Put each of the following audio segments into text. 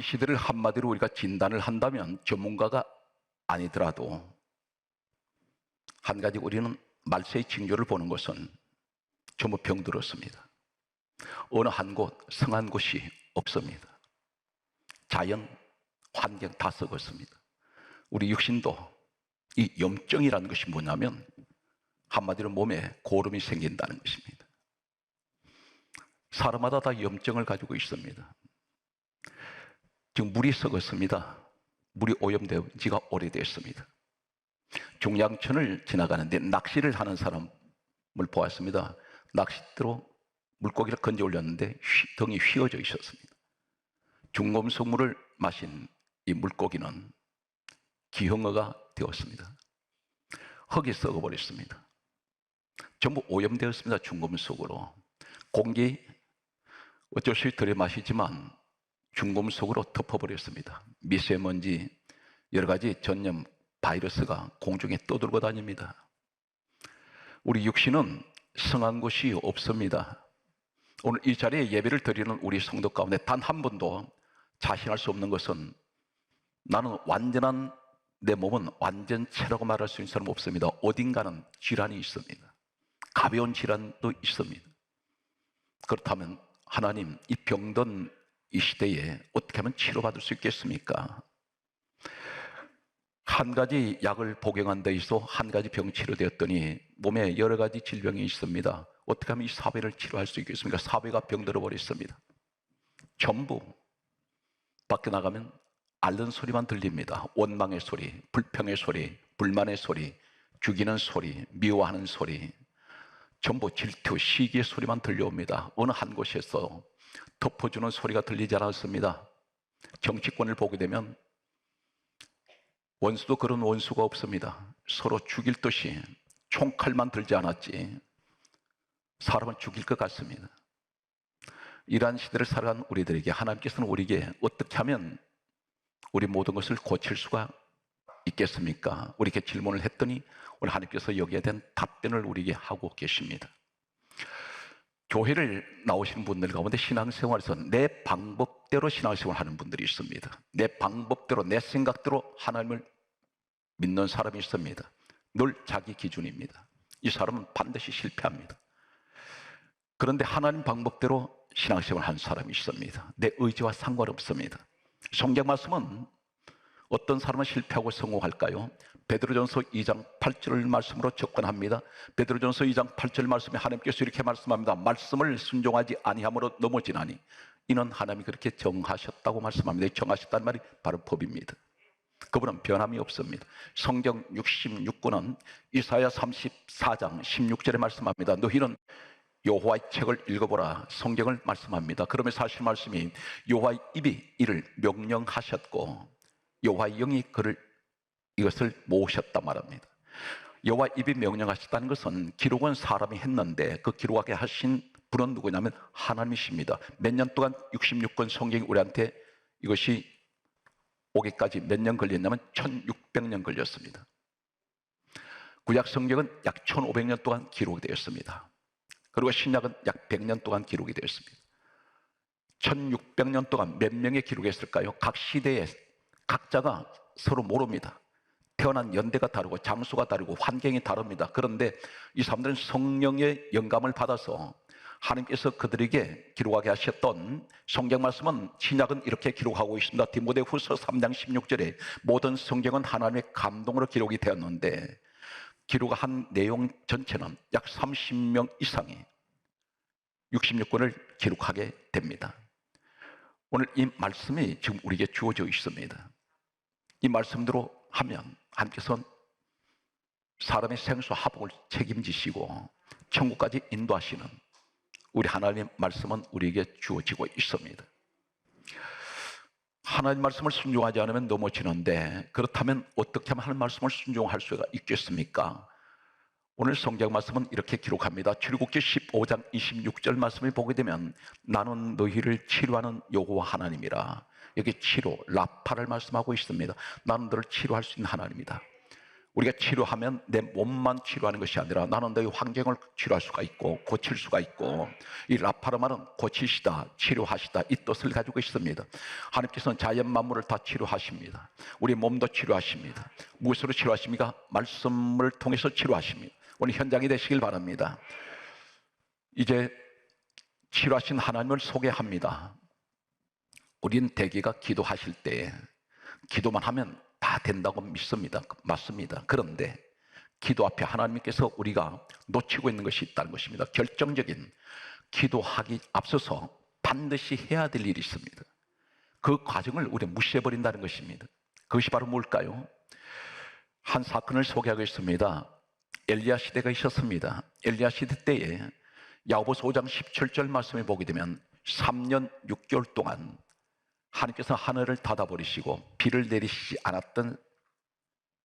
시대를 한마디로 우리가 진단을 한다면 전문가가 아니더라도 한 가지 우리는 말세의 징조를 보는 것은 전부 병들었습니다. 어느 한 곳, 성한 곳이 없습니다. 자연, 환경 다 썩었습니다. 우리 육신도 이 염증이라는 것이 뭐냐면 한마디로 몸에 고름이 생긴다는 것입니다. 사람마다 다 염증을 가지고 있습니다. 지금 물이 썩었습니다. 물이 오염된 지가 오래됐습니다. 중량천을 지나가는데 낚시를 하는 사람을 보았습니다. 낚싯대로 물고기를 건져 올렸는데 등이 휘어져 있었습니다. 중금속물을 마신 이 물고기는 기형어가 되었습니다. 흙이 썩어버렸습니다. 전부 오염되었습니다. 중금속으로. 공기 어쩔 수 없이 들여 마시지만 중금속으로 덮어버렸습니다. 미세먼지, 여러 가지 전염 바이러스가 공중에 떠돌고 다닙니다. 우리 육신은 성한 곳이 없습니다. 오늘 이 자리에 예배를 드리는 우리 성도 가운데 단 한 번도 자신할 수 없는 것은 나는 완전한 내 몸은 완전체라고 말할 수 있는 사람 없습니다. 어딘가는 질환이 있습니다. 가벼운 질환도 있습니다. 그렇다면 하나님, 이 병든 이 시대에 어떻게 하면 치료받을 수 있겠습니까? 한 가지 약을 복용한 데 있어 한 가지 병 치료되었더니 몸에 여러 가지 질병이 있습니다. 어떻게 하면 이 사회를 치료할 수 있겠습니까? 사회가 병들어 버렸습니다. 전부 밖에 나가면 앓는 소리만 들립니다. 원망의 소리, 불평의 소리, 불만의 소리, 죽이는 소리, 미워하는 소리, 전부 질투, 시기의 소리만 들려옵니다. 어느 한 곳에서 덮어주는 소리가 들리지 않았습니다. 정치권을 보게 되면 원수도 그런 원수가 없습니다. 서로 죽일 듯이 총칼만 들지 않았지 사람을 죽일 것 같습니다. 이러한 시대를 살아간 우리들에게 하나님께서는 우리에게 어떻게 하면 우리 모든 것을 고칠 수가 있겠습니까? 우리에게 질문을 했더니 오늘 하나님께서 여기에 대한 답변을 우리에게 하고 계십니다. 교회를 나오시는 분들 가운데 신앙생활에서 내 방법대로 신앙생활을 하는 분들이 있습니다. 내 방법대로, 내 생각대로 하나님을 믿는 사람이 있습니다. 늘 자기 기준입니다. 이 사람은 반드시 실패합니다. 그런데 하나님 방법대로 신앙생활을 하는 사람이 있습니다. 내 의지와 상관없습니다. 성경 말씀은 어떤 사람은 실패하고 성공할까요? 베드로전서 2장 8절 말씀으로 접근합니다. 베드로전서 2장 8절 말씀에 하나님께서 이렇게 말씀합니다. 말씀을 순종하지 아니함으로 넘어지나니 이는 하나님이 그렇게 정하셨다고 말씀합니다. 정하셨다는 말이 바로 법입니다. 그분은 변함이 없습니다. 성경 66권은 이사야 34장 16절에 말씀합니다. 너희는 여호와의 책을 읽어보라. 성경을 말씀합니다. 그러면서 하신 말씀이 여호와의 입이 이를 명령하셨고 여호와의 영이 이것을 모으셨다 말합니다. 여호와의 입이 명령하셨다는 것은 기록은 사람이 했는데 그 기록하게 하신 분은 누구냐면 하나님이십니다. 몇 년 동안 66권 성경이 우리한테 이것이 오기까지 몇 년 걸렸냐면 1600년 걸렸습니다. 구약 성경은 약 1500년 동안 기록이 되었습니다. 그리고 신약은 약 100년 동안 기록이 되었습니다. 1600년 동안 몇 명의 기록했을까요? 각 시대에 각자가 서로 모릅니다. 태어난 연대가 다르고 장소가 다르고 환경이 다릅니다. 그런데 이 사람들은 성령의 영감을 받아서 하나님께서 그들에게 기록하게 하셨던 성경 말씀은 신약은 이렇게 기록하고 있습니다. 디모데후서 3장 16절에 모든 성경은 하나님의 감동으로 기록이 되었는데 기록한 내용 전체는 약 30명 이상이 66권을 기록하게 됩니다. 오늘 이 말씀이 지금 우리에게 주어져 있습니다. 이 말씀대로 하면 하나님께서는 사람의 생수화복을 책임지시고 천국까지 인도하시는 우리 하나님의 말씀은 우리에게 주어지고 있습니다. 하나님 말씀을 순종하지 않으면 넘어지는데 그렇다면 어떻게 하면 하나님 말씀을 순종할 수가 있겠습니까? 오늘 성경 말씀은 이렇게 기록합니다. 출애굽기 15장 26절 말씀을 보게 되면 나는 너희를 치료하는 여호와 하나님이라. 여기 치료, 라파를 말씀하고 있습니다. 나는 너를 치료할 수 있는 하나님이다. 우리가 치료하면 내 몸만 치료하는 것이 아니라 나는 너의 환경을 치료할 수가 있고 고칠 수가 있고, 이 라파르마는 고치시다, 치료하시다 이 뜻을 가지고 있습니다. 하나님께서는 자연 만물을 다 치료하십니다. 우리 몸도 치료하십니다. 무엇으로 치료하십니까? 말씀을 통해서 치료하십니다. 오늘 현장이 되시길 바랍니다. 이제 치료하신 하나님을 소개합니다. 우린 대개가 기도하실 때 기도만 하면 다 된다고 믿습니다. 맞습니다. 그런데 기도 앞에 하나님께서 우리가 놓치고 있는 것이 있다는 것입니다. 결정적인 기도하기 앞서서 반드시 해야 될 일이 있습니다. 그 과정을 우리가 무시해버린다는 것입니다. 그것이 바로 뭘까요? 한 사건을 소개하겠습니다. 엘리야 시대가 있었습니다. 엘리야 시대 때에 야고보서 5장 17절 말씀을 보게 되면 3년 6개월 동안 하나님께서 하늘을 닫아버리시고 비를 내리시지 않았던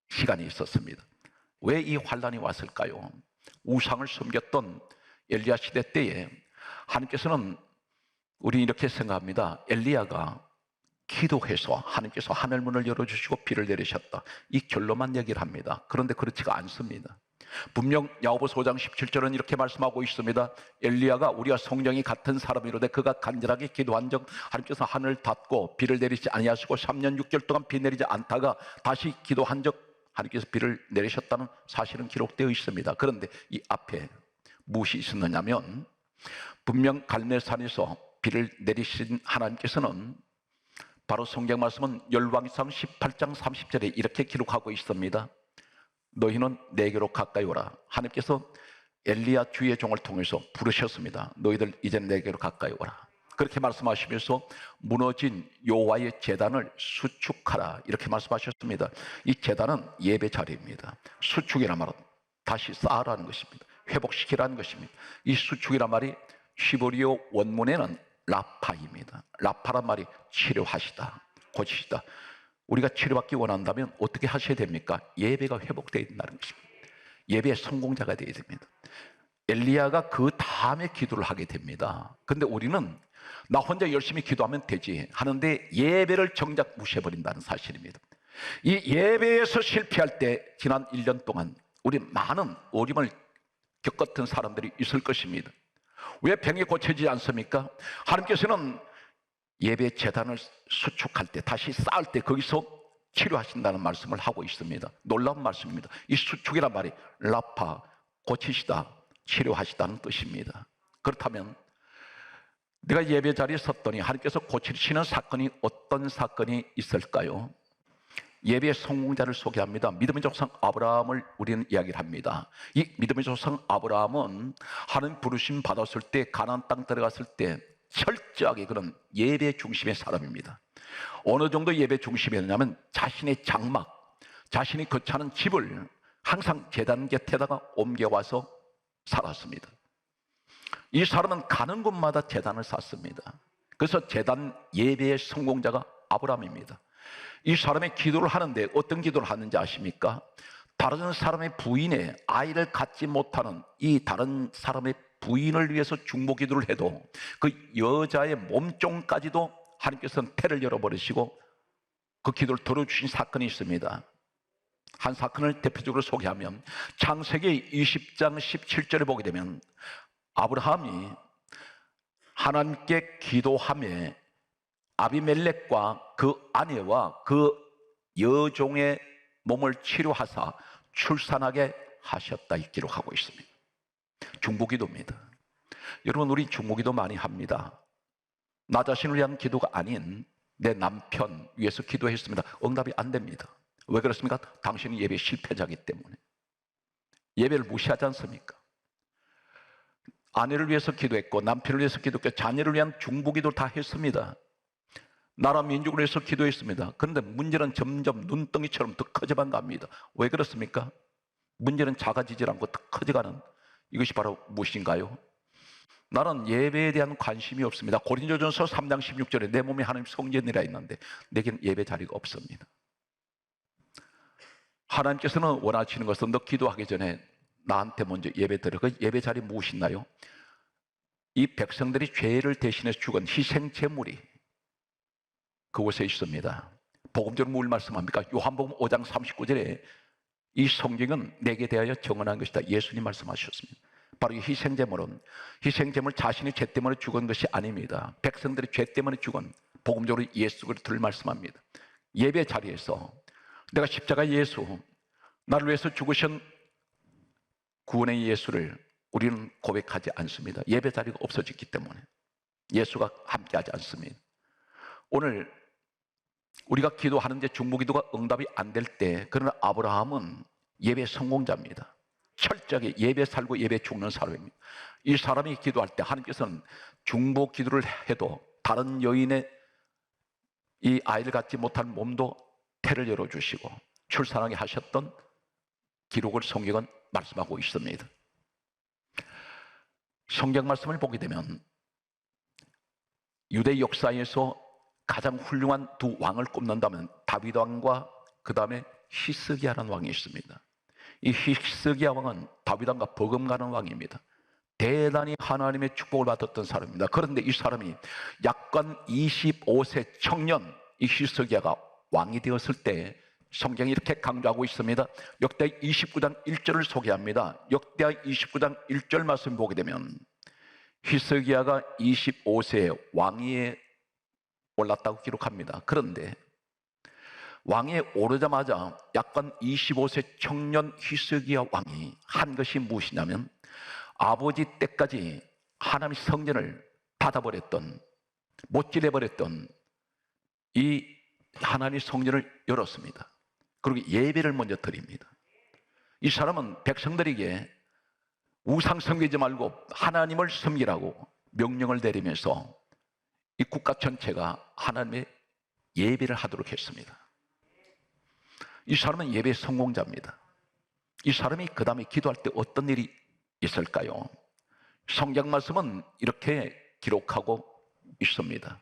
시간이 있었습니다. 왜 이 환란이 왔을까요? 우상을 섬겼던 엘리야 시대 때에 하나님께서는, 우리 이렇게 생각합니다. 엘리야가 기도해서 하나님께서 하늘문을 열어주시고 비를 내리셨다, 이 결론만 얘기를 합니다. 그런데 그렇지가 않습니다. 분명 야고보서 5장 17절은 이렇게 말씀하고 있습니다. 엘리야가 우리와 성령이 같은 사람이로되 그가 간절하게 기도한 적 하나님께서 하늘을 닫고 비를 내리지 아니하시고 3년 6개월 동안 비 내리지 않다가 다시 기도한 적 하나님께서 비를 내리셨다는 사실은 기록되어 있습니다. 그런데 이 앞에 무엇이 있었느냐면, 분명 갈멜산에서 비를 내리신 하나님께서는 바로 성경 말씀은 열왕기상 18장 30절에 이렇게 기록하고 있습니다. 너희는 내게로 가까이 오라. 하나님께서 엘리야 주의 종을 통해서 부르셨습니다. 너희들 이제 내게로 가까이 오라. 그렇게 말씀하시면서 무너진 여호와의 제단을 수축하라 이렇게 말씀하셨습니다. 이 제단은 예배 자리입니다. 수축이란 말은 다시 쌓으라는 것입니다. 회복시키라는 것입니다. 이 수축이란 말이 히브리어 원문에는 라파입니다. 라파란 말이 치료하시다, 고치시다. 우리가 치료받기 원한다면 어떻게 하셔야 됩니까? 예배가 회복되어야 된다는 것입니다. 예배의 성공자가 되어야 됩니다. 엘리야가 그 다음에 기도를 하게 됩니다. 그런데 우리는 나 혼자 열심히 기도하면 되지 하는데 예배를 정작 무시해버린다는 사실입니다. 이 예배에서 실패할 때 지난 1년 동안 우리 많은 어려움을 겪었던 사람들이 있을 것입니다. 왜 병이 고쳐지지 않습니까? 하나님께서는 예배 재단을 수축할 때, 다시 쌓을 때 거기서 치료하신다는 말씀을 하고 있습니다. 놀라운 말씀입니다. 이 수축이란 말이 라파, 고치시다, 치료하시다는 뜻입니다. 그렇다면 내가 예배 자리에 섰더니 하나님께서 고치시는 사건이 어떤 사건이 있을까요? 예배의 성공자를 소개합니다. 믿음의 조상 아브라함을 우리는 이야기를 합니다. 이 믿음의 조상 아브라함은 하나님 부르심 받았을 때, 가나안 땅 들어갔을 때 철저하게 그런 예배 중심의 사람입니다. 어느 정도 예배 중심이었냐면 자신의 장막, 자신이 거처하는 집을 항상 제단 곁에다가 옮겨와서 살았습니다. 이 사람은 가는 곳마다 제단을 쌓습니다. 그래서 제단 예배의 성공자가 아브라함입니다. 이 사람의 기도를 하는데 어떤 기도를 하는지 아십니까? 다른 사람의 부인의 아이를 갖지 못하는 이 다른 사람의 부인을 위해서 중보 기도를 해도 그 여자의 몸종까지도 하나님께서는 태를 열어버리시고 그 기도를 들어주신 사건이 있습니다. 한 사건을 대표적으로 소개하면 창세기 20장 17절에 보게 되면 아브라함이 하나님께 기도하며 아비멜렉과 그 아내와 그 여종의 몸을 치료하사 출산하게 하셨다 이 기록하고 있습니다. 중보기도입니다. 여러분, 우리 중보기도 많이 합니다. 나 자신을 위한 기도가 아닌 내 남편 위해서 기도했습니다. 응답이 안 됩니다. 왜 그렇습니까? 당신은 예배 실패자이기 때문에. 예배를 무시하지 않습니까? 아내를 위해서 기도했고 남편을 위해서 기도했고 자녀를 위한 중보기도를 다 했습니다. 나라 민족을 위해서 기도했습니다. 그런데 문제는 점점 눈덩이처럼 더 커져만 갑니다. 왜 그렇습니까? 문제는 작아지지 않고 더 커져가는, 이것이 바로 무엇인가요? 나는 예배에 대한 관심이 없습니다. 고린도전서 3장 16절에 내 몸이 하나님 성전이라 있는데 내게는 예배 자리가 없습니다. 하나님께서는 원하시는 것은 너 기도하기 전에 나한테 먼저 예배 드려. 그 예배 자리 무엇이나요? 이 백성들이 죄를 대신해서 죽은 희생 제물이 그곳에 있습니다. 복음적으로 뭘 말씀합니까? 요한복음 5장 39절에 이 성경은 내게 대하여 정언한 것이다. 예수님 말씀하셨습니다. 바로 이 희생제물은 희생제물 자신이 죄 때문에 죽은 것이 아닙니다. 백성들이 죄 때문에 죽은 복음적으로 예수 그리스도를 말씀합니다. 예배 자리에서 내가 십자가 예수, 나를 위해서 죽으신 구원의 예수를 우리는 고백하지 않습니다. 예배 자리가 없어졌기 때문에 예수가 함께하지 않습니다. 오늘 우리가 기도하는데 중보기도가 응답이 안 될 때, 그러나 아브라함은 예배 성공자입니다. 철저하게 예배 살고 예배 죽는 사람입니다. 이 사람이 기도할 때 하나님께서는 중보기도를 해도 다른 여인의 이 아이를 갖지 못한 몸도 태를 열어주시고 출산하게 하셨던 기록을 성경은 말씀하고 있습니다. 성경 말씀을 보게 되면 유대 역사에서 가장 훌륭한 두 왕을 꼽는다면 다윗 왕과 그 다음에 히스기야라는 왕이 있습니다. 이 히스기야 왕은 다윗 왕과 버금가는 왕입니다. 대단히 하나님의 축복을 받았던 사람입니다. 그런데 이 사람이 약간 25세 청년 이 히스기야가 왕이 되었을 때 성경이 이렇게 강조하고 있습니다. 역대하 29장 1절을 소개합니다. 역대하 29장 1절 말씀 보게 되면 히스기야가 25세에 왕위에 올랐다고 기록합니다. 그런데 왕위에 오르자마자 약간 25세 청년 히스기야 왕이 한 것이 무엇이냐면 아버지 때까지 하나님의 성전을 닫아버렸던, 못질해버렸던 이 하나님의 성전을 열었습니다. 그리고 예배를 먼저 드립니다. 이 사람은 백성들에게 우상 섬기지 말고 하나님을 섬기라고 명령을 내리면서 이 국가 전체가 하나님의 예배를 하도록 했습니다. 이 사람은 예배 성공자입니다. 이 사람이 그 다음에 기도할 때 어떤 일이 있을까요? 성경 말씀은 이렇게 기록하고 있습니다.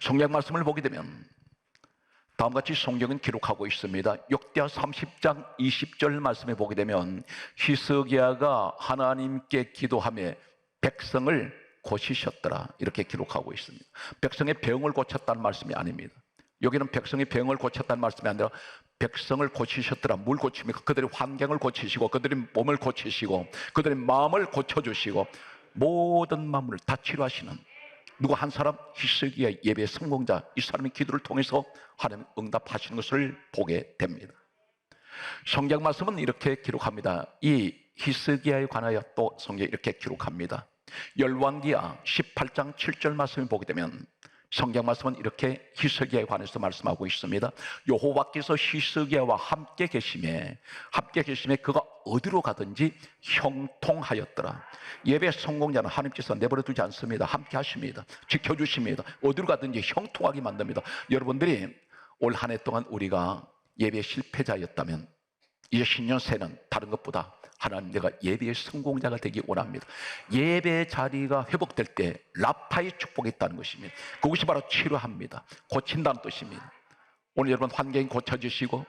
성경 말씀을 보게 되면 다음같이 성경은 기록하고 있습니다. 역대하 30장 20절 말씀에 보게 되면 히스기야가 하나님께 기도하며 백성을 고치셨더라 이렇게 기록하고 있습니다. 백성의 병을 고쳤다는 말씀이 아닙니다. 여기는 백성의 병을 고쳤다는 말씀이 아니라 백성을 고치셨더라. 뭘 고칩니까? 그들의 환경을 고치시고 그들의 몸을 고치시고 그들의 마음을 고쳐주시고 모든 마음을 다 치료하시는 누구 한 사람, 히스기야 예배 성공자, 이 사람의 기도를 통해서 하나님 응답하시는 것을 보게 됩니다. 성경 말씀은 이렇게 기록합니다. 이 히스기야에 관하여 또 성경에 이렇게 기록합니다. 열왕기하 18장 7절 말씀을 보게 되면 성경 말씀은 이렇게 히스기야에 관해서 말씀하고 있습니다. 여호와께서 히스기야와 함께 계심에 그가 어디로 가든지 형통하였더라. 예배 성공자는 하나님께서 내버려 두지 않습니다. 함께 하십니다. 지켜주십니다. 어디로 가든지 형통하게 만듭니다. 여러분들이 올 한 해 동안 우리가 예배 실패자였다면 이제 신년 새는 다른 것보다 하나님 내가 예배의 성공자가 되기 원합니다. 예배 자리가 회복될 때 라파의 축복이 있다는 것입니다. 그것이 바로 치료합니다. 고친다는 뜻입니다. 오늘 여러분 환경이 고쳐지시고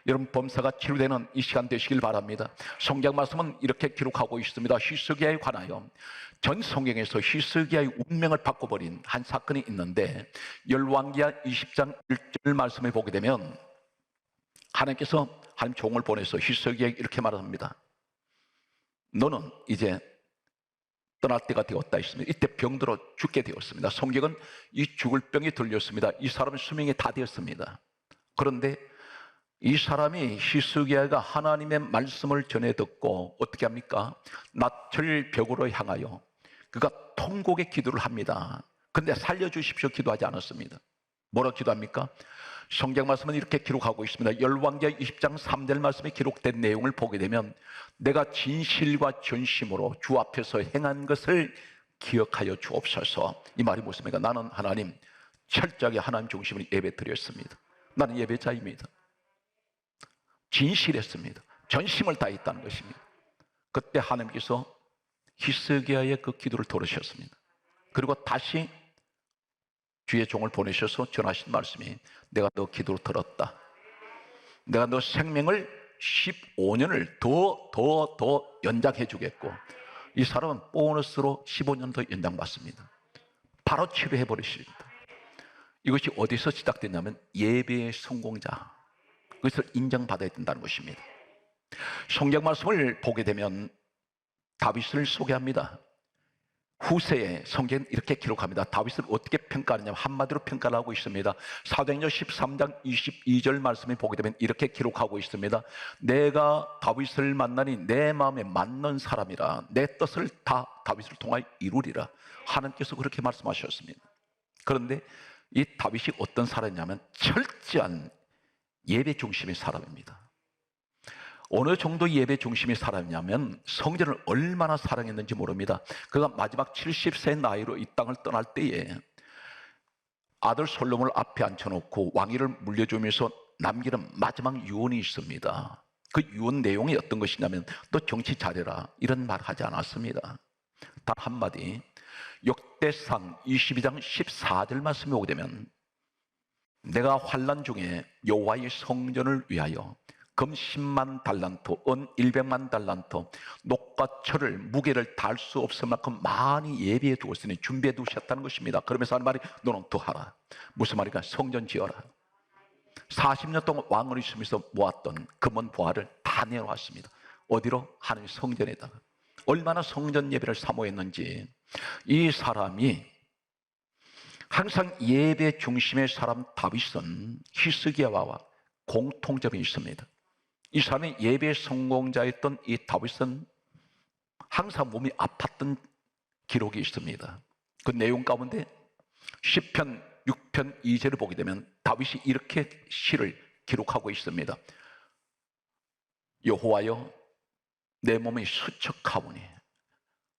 여러분 범사가 치료되는 이 시간 되시길 바랍니다. 성경 말씀은 이렇게 기록하고 있습니다. 히스기야에 관하여 전 성경에서 히스기야의 운명을 바꿔버린 한 사건이 있는데 열왕기하 20장 1절 말씀을 보게 되면 하나님께서 하나님 종을 보내서 히스기야에게 이렇게 말합니다. 너는 이제 떠날 때가 되었다 했습니다. 이때 병들어 죽게 되었습니다. 성경은 이 죽을 병이 들렸습니다. 이 사람의 수명이 다 되었습니다. 그런데 이 사람이 히스기야가 하나님의 말씀을 전해 듣고 어떻게 합니까? 낯을 벽으로 향하여 그가 통곡의 기도를 합니다. 근데 살려주십시오 기도하지 않았습니다. 뭐라고 기도합니까? 성경 말씀은 이렇게 기록하고 있습니다. 열왕기하 20장 3절 말씀에 기록된 내용을 보게 되면 내가 진실과 전심으로 주 앞에서 행한 것을 기억하여 주옵소서. 이 말이 무엇입니까? 나는 하나님 철저하게 하나님 중심으로 예배 드렸습니다. 나는 예배자입니다. 진실했습니다. 전심을 다했다는 것입니다. 그때 하나님께서 히스기야의 그 기도를 들으셨습니다. 그리고 다시 주의 종을 보내셔서 전하신 말씀이 내가 너 기도를 들었다. 내가 너 생명을 15년을 더 연장해 주겠고 이 사람은 보너스로 15년 더 연장받습니다. 바로 치료해 버리십니다. 이것이 어디서 시작됐냐면 예배의 성공자, 그것을 인정받아야 된다는 것입니다. 성경 말씀을 보게 되면 다윗을 소개합니다. 후세에 성경은 이렇게 기록합니다. 다윗을 어떻게 평가하느냐, 한마디로 평가를 하고 있습니다. 사도행전 13장 22절 말씀을 보게 되면 이렇게 기록하고 있습니다. 내가 다윗을 만나니 내 마음에 맞는 사람이라, 내 뜻을 다 다윗을 통하여 이루리라. 하나님께서 그렇게 말씀하셨습니다. 그런데 이 다윗이 어떤 사람이냐면 철저한 예배 중심의 사람입니다. 어느 정도 예배 중심의 사람이냐면 성전을 얼마나 사랑했는지 모릅니다. 그가 마지막 70세 나이로 이 땅을 떠날 때에 아들 솔로몬을 앞에 앉혀놓고 왕위를 물려주면서 남기는 마지막 유언이 있습니다. 그 유언 내용이 어떤 것이냐면 너 정치 잘해라 이런 말 하지 않았습니다. 단 한마디, 역대상 22장 14절 말씀에 오게 되면 내가 환난 중에 여호와의 성전을 위하여 금 10만 달란트, 은 100만 달란트, 녹과 철을 무게를 달 수 없을 만큼 많이 예비해 두었으니 준비해 두셨다는 것입니다. 그러면서 하는 말이 너는 더 하라. 무슨 말이냐? 성전 지어라. 40년 동안 왕을 있으면서 모았던 금은 보화를 다 내놓았습니다. 어디로? 하나님 성전에다가. 얼마나 성전 예배를 사모했는지. 이 사람이 항상 예배 중심의 사람 다윗은 히스기야와 공통점이 있습니다. 이 사람이 예배 성공자였던 이 다윗은 항상 몸이 아팠던 기록이 있습니다. 그 내용 가운데 시편 6편 2절을 보게 되면 다윗이 이렇게 시를 기록하고 있습니다. 여호와여 내 몸이 수척하오니,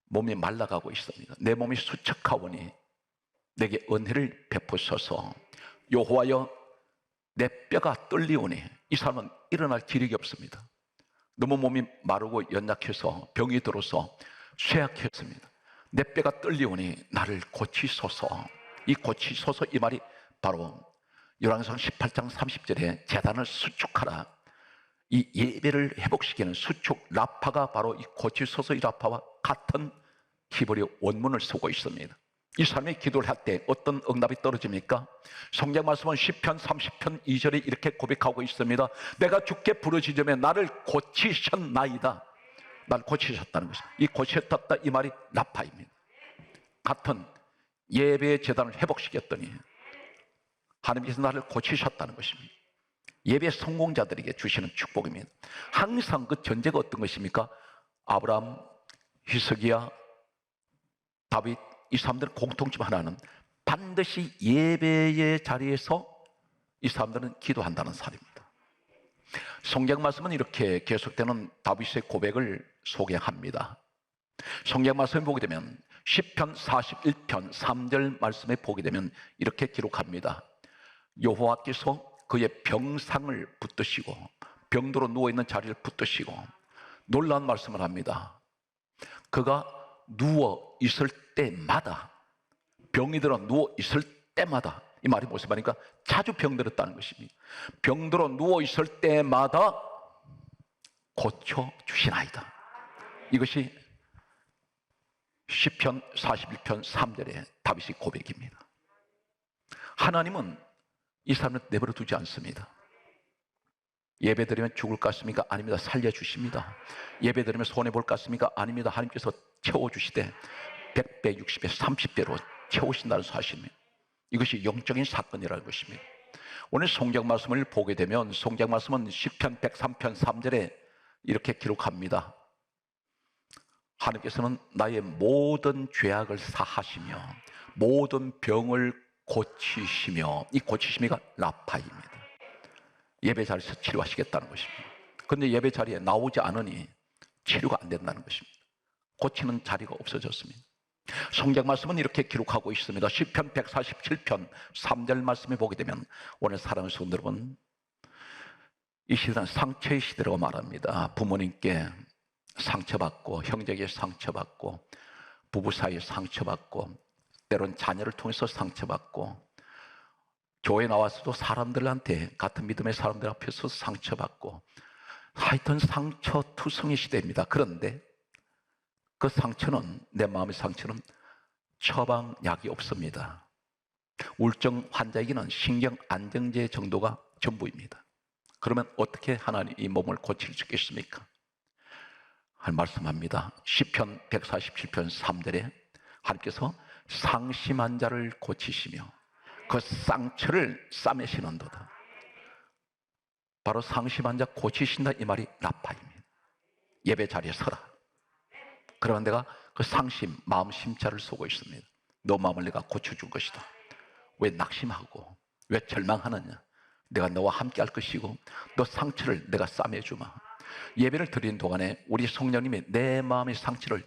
몸이 말라가고 있습니다. 내 몸이 수척하오니 내게 은혜를 베푸소서. 여호와여 내 뼈가 떨리오니, 이 사람은 일어날 기력이 없습니다. 너무 몸이 마르고 연약해서 병이 들어서 쇠약했습니다. 내 뼈가 떨리오니 나를 고치소서. 이 고치소서, 이 말이 바로 열왕기상 18장 30절에 제단을 수축하라, 이 예배를 회복시키는 수축 라파가 바로 이 고치소서 이 라파와 같은 히브리 원문을 쓰고 있습니다. 이 사람이 기도를 할 때 어떤 응답이 떨어집니까? 성경 말씀은 시편 30편 2절에 이렇게 고백하고 있습니다. 내가 주께 부르짖으며 나를 고치셨나이다. 나를 고치셨다는 것입니다. 이 고치셨다, 이 말이 라파입니다. 같은 예배의 재단을 회복시켰더니 하나님께서 나를 고치셨다는 것입니다. 예배 성공자들에게 주시는 축복입니다. 항상 그 전제가 어떤 것입니까? 아브라함, 히스기야, 다윗, 이 사람들은 공통점 하나는 반드시 예배의 자리에서 이 사람들은 기도한다는 사실입니다. 성경 말씀은 이렇게 계속되는 다윗의 고백을 소개합니다. 성경 말씀을 보게 되면 시편 41편 3절 말씀에 보게 되면 이렇게 기록합니다. 여호와께서 그의 병상을 붙드시고, 병도로 누워있는 자리를 붙드시고 놀라운 말씀을 합니다. 그가 누워 있을 때마다, 병이 들어 누워 있을 때마다, 이 말이 무슨 말입니까? 자주 병들었다는 것입니다. 병들어 누워 있을 때마다 고쳐 주시나이다. 이것이 시편 41편 3절의 다윗의 고백입니다. 하나님은 이 사람을 내버려 두지 않습니다. 예배 드리면 죽을 것 같습니까? 아닙니다. 살려주십니다. 예배 드리면 손해볼 것 같습니까? 아닙니다. 하나님께서 채워주시되 100배, 60배, 30배로 채우신다는 사실입니다. 이것이 영적인 사건이라는 것입니다. 오늘 성경 말씀을 보게 되면 성경 말씀은 시편 103편 3절에 이렇게 기록합니다. 하나님께서는 나의 모든 죄악을 사하시며 모든 병을 고치시며, 이 고치심이가 라파입니다. 예배 자리에서 치료하시겠다는 것입니다. 그런데 예배 자리에 나오지 않으니 치료가 안 된다는 것입니다. 고치는 자리가 없어졌습니다. 성경 말씀은 이렇게 기록하고 있습니다. 시편 147편 3절 말씀에 보게 되면 오늘 사랑하는 성도 여러분, 이 시대는 상처의 시대라고 말합니다. 부모님께 상처받고, 형제에게 상처받고, 부부 사이에 상처받고, 때론 자녀를 통해서 상처받고, 교회 나와서도 사람들한테, 같은 믿음의 사람들 앞에서 상처받고, 하여튼 상처투성이 시대입니다. 그런데 그 상처는, 내 마음의 상처는 처방약이 없습니다. 우울증 환자에게는 신경 안정제 정도가 전부입니다. 그러면 어떻게 하나님 이 몸을 고칠 수 있겠습니까? 말씀합니다. 시편 147편 3절에 하나님께서 상심한 자를 고치시며 그 상처를 싸매시는도다. 바로 상심한 자 고치신다, 이 말이 라파입니다. 예배 자리에 서라. 그러면 내가 그 상심, 마음 심자를 쏘고 있습니다. 너 마음을 내가 고쳐줄 것이다. 왜 낙심하고 왜 절망하느냐? 내가 너와 함께 할 것이고 너 상처를 내가 싸매주마. 예배를 드리는 동안에 우리 성령님이 내 마음의 상처를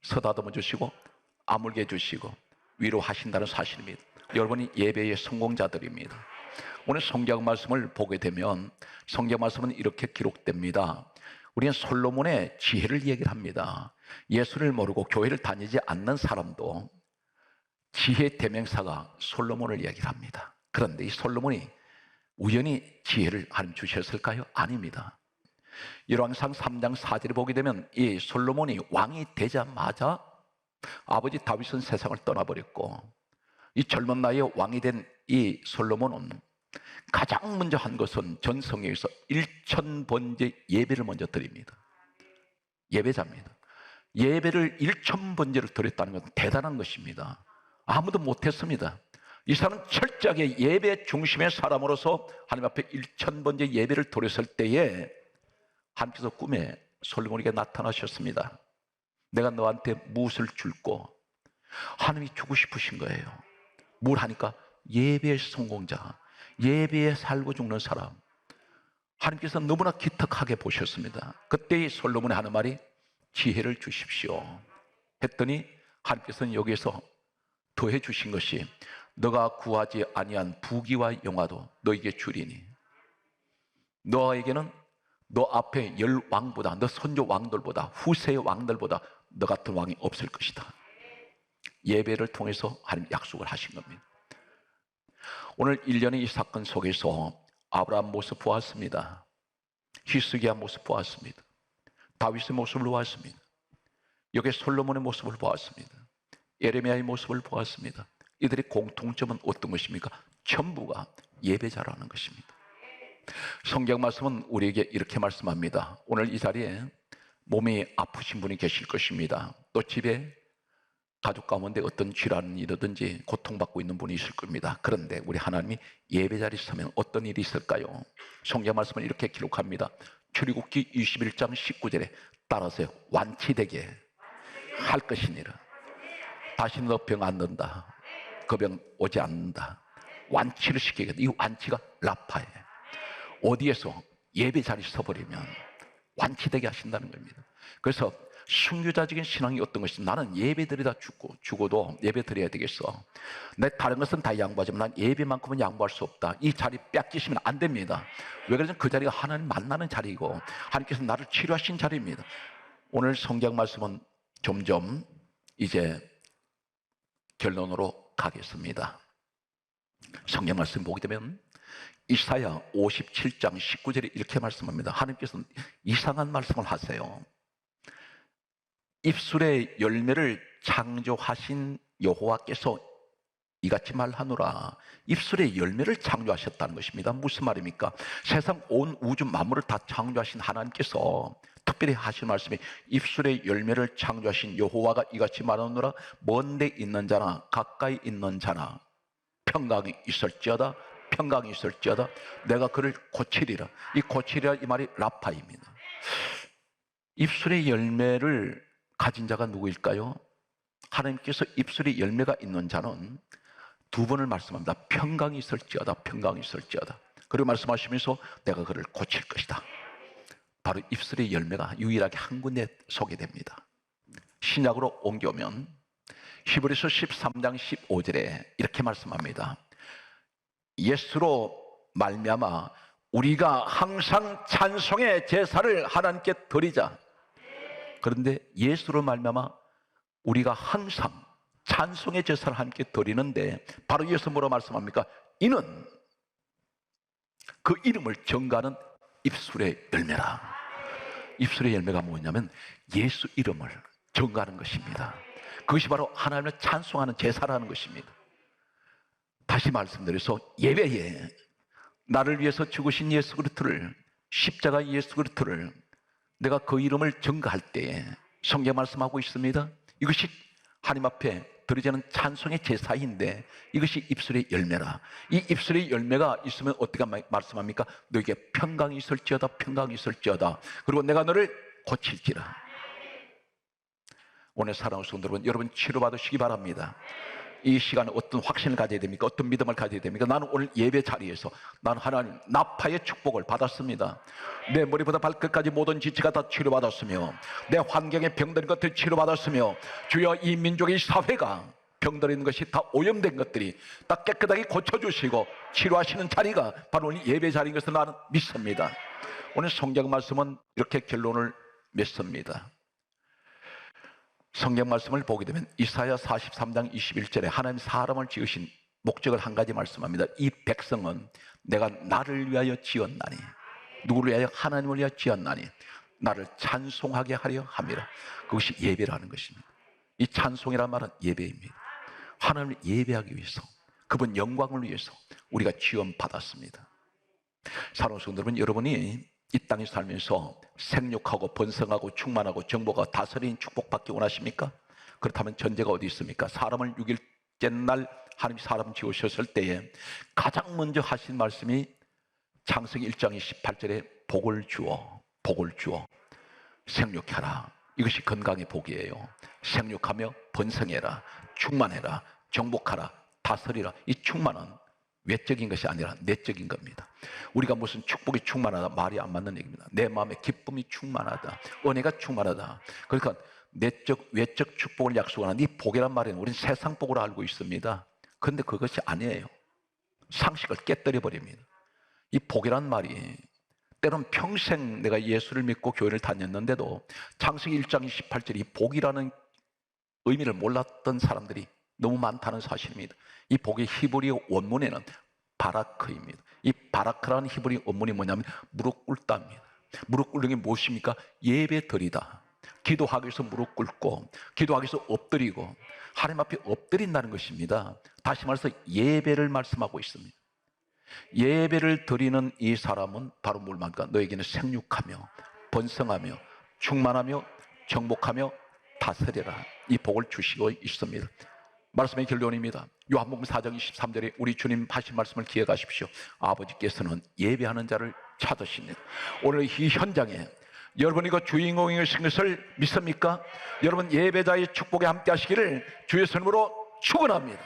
서다듬어 주시고 아물게 해주시고 위로하신다는 사실입니다. 여러분이 예배의 성공자들입니다. 오늘 성경 말씀을 보게 되면 성경 말씀은 이렇게 기록됩니다. 우리는 솔로몬의 지혜를 얘기를 합니다. 예수를 모르고 교회를 다니지 않는 사람도 지혜 대명사가 솔로몬을 얘기를 합니다. 그런데 이 솔로몬이 우연히 지혜를 하나님 주셨을까요? 아닙니다. 열왕상 3장 4절에 보게 되면 이 솔로몬이 왕이 되자마자 아버지 다윗은 세상을 떠나버렸고 이 젊은 나이에 왕이 된 이 솔로몬은 가장 먼저 한 것은 전 성경에서 1000번째 예배를 먼저 드립니다. 예배자입니다. 예배를 1000번째를 드렸다는 건 대단한 것입니다. 아무도 못했습니다. 이 사람은 철저하게 예배 중심의 사람으로서 하나님 앞에 1000번째 예배를 드렸을 때에 하나님께서 꿈에 솔로몬에게 나타나셨습니다. 내가 너한테 무엇을 줄고, 하나님이 주고 싶으신 거예요. 뭘 하니까 예배의 성공자, 예배에 살고 죽는 사람, 하나님께서 너무나 기특하게 보셨습니다. 그때 이 솔로몬이 하는 말이 지혜를 주십시오 했더니 하나님께서는 여기에서 더해 주신 것이 너가 구하지 아니한 부귀와 영화도 너에게 주리니 너에게는 너 앞에 10왕보다, 너 선조 왕들보다, 후세의 왕들보다 너 같은 왕이 없을 것이다. 예배를 통해서 하나님 약속을 하신 겁니다. 오늘 1년의 이 사건 속에서 아브라함 모습 보았습니다. 히스기야 모습 보았습니다. 다윗의 모습을 보았습니다. 여기 솔로몬의 모습을 보았습니다. 예레미야의 모습을 보았습니다. 이들의 공통점은 어떤 것입니까? 전부가 예배자라는 것입니다. 성경 말씀은 우리에게 이렇게 말씀합니다. 오늘 이 자리에 몸이 아프신 분이 계실 것입니다. 또 집에 가족 가운데 어떤 질환이 일어든지 고통받고 있는 분이 있을 겁니다. 그런데 우리 하나님이 예배자리에 서면 어떤 일이 있을까요? 성경 말씀은 이렇게 기록합니다. 출애굽기 21장 19절에 따라서 완치되게 할 것이니라. 다시 너 병 안 든다. 그 병 오지 않는다. 완치를 시키겠다. 이 완치가 라파예요. 어디에서 예배 자리에 서버리면 완치되게 하신다는 겁니다. 그래서 순교자적인 신앙이 어떤 것이, 나는 예배 드리다 죽어도 예배 드려야 되겠어. 내 다른 것은 다 양보하지만 난 예배만큼은 양보할 수 없다. 이 자리 뺏기시면 안 됩니다. 왜 그러냐면 그 자리가 하나님 만나는 자리이고 하나님께서 나를 치료하신 자리입니다. 오늘 성경 말씀은 점점 이제 결론으로 가겠습니다. 성경 말씀 보게 되면 이사야 57장 19절에 이렇게 말씀합니다. 하나님께서는 이상한 말씀을 하세요. 입술의 열매를 창조하신 여호와께서 이같이 말하노라. 입술의 열매를 창조하셨다는 것입니다. 무슨 말입니까? 세상 온 우주 만물을 다 창조하신 하나님께서 특별히 하신 말씀이 입술의 열매를 창조하신 여호와가 이같이 말하노라. 먼데 있는 자나 가까이 있는 자나 평강이 있을지어다, 평강이 있을지어다 내가 그를 고치리라. 이 고치리라 이 말이 라파입니다. 입술의 열매를 가진 자가 누구일까요? 하나님께서 입술에 열매가 있는 자는 두 번을 말씀합니다. 평강이 있을지어다, 평강이 있을지어다. 그리고 말씀하시면서 내가 그를 고칠 것이다. 바로 입술의 열매가 유일하게 한 군데 소개됩니다. 신약으로 옮겨오면 히브리서 13장 15절에 이렇게 말씀합니다. 예수로 말미암아 우리가 항상 찬송의 제사를 하나님께 드리자. 그런데 예수로 말미암아 우리가 항상 찬송의 제사를 함께 드리는데 바로 예수 뭐라고 말씀합니까? 이는 그 이름을 전가하는 입술의 열매라. 입술의 열매가 뭐냐면 예수 이름을 전가하는 것입니다. 그것이 바로 하나님을 찬송하는 제사라는 것입니다. 다시 말씀드려서 예배에 나를 위해서 죽으신 예수 그리스도를, 십자가 예수 그리스도를 내가 그 이름을 증거할 때에 성경 말씀하고 있습니다. 이것이 하나님 앞에 드려지는 찬송의 제사인데 이것이 입술의 열매라. 이 입술의 열매가 있으면 어떻게 말씀합니까? 너에게 평강이 있을지어다, 평강이 있을지어다. 그리고 내가 너를 고칠지라. 오늘 사랑하는 성도 여러분 치료받으시기 바랍니다. 이 시간에 어떤 확신을 가져야 됩니까? 어떤 믿음을 가져야 됩니까? 나는 오늘 예배 자리에서 나는 하나님 나파의 축복을 받았습니다. 내 머리부터 발끝까지 모든 지체가 다 치료받았으며 내 환경에 병든 것들이 치료받았으며 주여 이 민족의 사회가 병들어 있는 것이 다 오염된 것들이 다 깨끗하게 고쳐주시고 치료하시는 자리가 바로 오늘 예배 자리인 것을 나는 믿습니다. 오늘 성경 말씀은 이렇게 결론을 맺습니다. 성경 말씀을 보게 되면 이사야 43장 21절에 하나님 사람을 지으신 목적을 한 가지 말씀합니다. 이 백성은 내가 나를 위하여 지었나니, 누구를 위하여? 하나님을 위하여 지었나니 나를 찬송하게 하려 함이라. 그것이 예배라는 것입니다. 이 찬송이란 말은 예배입니다. 하나님을 예배하기 위해서, 그분 영광을 위해서 우리가 지원받았습니다. 사랑하는 성도 여러분, 여러분이 이 땅에 살면서 생육하고 번성하고 충만하고 정복하고 다스리는 축복받기 원하십니까? 그렇다면 전제가 어디 있습니까? 사람을 6일째 날 하나님이 사람 지으셨을 때에 가장 먼저 하신 말씀이 창세기 1장 18절에 복을 주어 생육하라. 이것이 건강의 복이에요. 생육하며 번성해라, 충만해라, 정복하라, 다스리라. 이 충만은 외적인 것이 아니라 내적인 겁니다. 우리가 무슨 축복이 충만하다 말이 안 맞는 얘기입니다. 내 마음에 기쁨이 충만하다, 은혜가 충만하다. 그러니까 내적 외적 축복을 약속하는 이 복이란 말에는 우리는 세상 복으로 알고 있습니다. 그런데 그것이 아니에요. 상식을 깨뜨려 버립니다. 이 복이란 말이 때론 평생 내가 예수를 믿고 교회를 다녔는데도 창세기 1장 28절 이 복이라는 의미를 몰랐던 사람들이 너무 많다는 사실입니다. 이 복의 히브리 원문에는 바라크입니다. 이 바라크라는 히브리 원문이 뭐냐면 무릎 꿇다입니다. 무릎 꿇는 게 무엇입니까? 예배드리다. 기도하기 위해서 무릎 꿇고, 기도하기 위해서 엎드리고, 하나님 앞에 엎드린다는 것입니다. 다시 말해서 예배를 말씀하고 있습니다. 예배를 드리는 이 사람은 바로 뭘 말합니까? 너에게는 생육하며 번성하며 충만하며 정복하며 다스려라. 이 복을 주시고 있습니다. 말씀의 결론입니다. 요한복음 4장 23절에 우리 주님 하신 말씀을 기억하십시오. 아버지께서는 예배하는 자를 찾으십니다. 오늘 이 현장에 여러분이 그 주인공이신 것을 믿습니까? 여러분 예배자의 축복에 함께 하시기를 주의 손으로 축원합니다.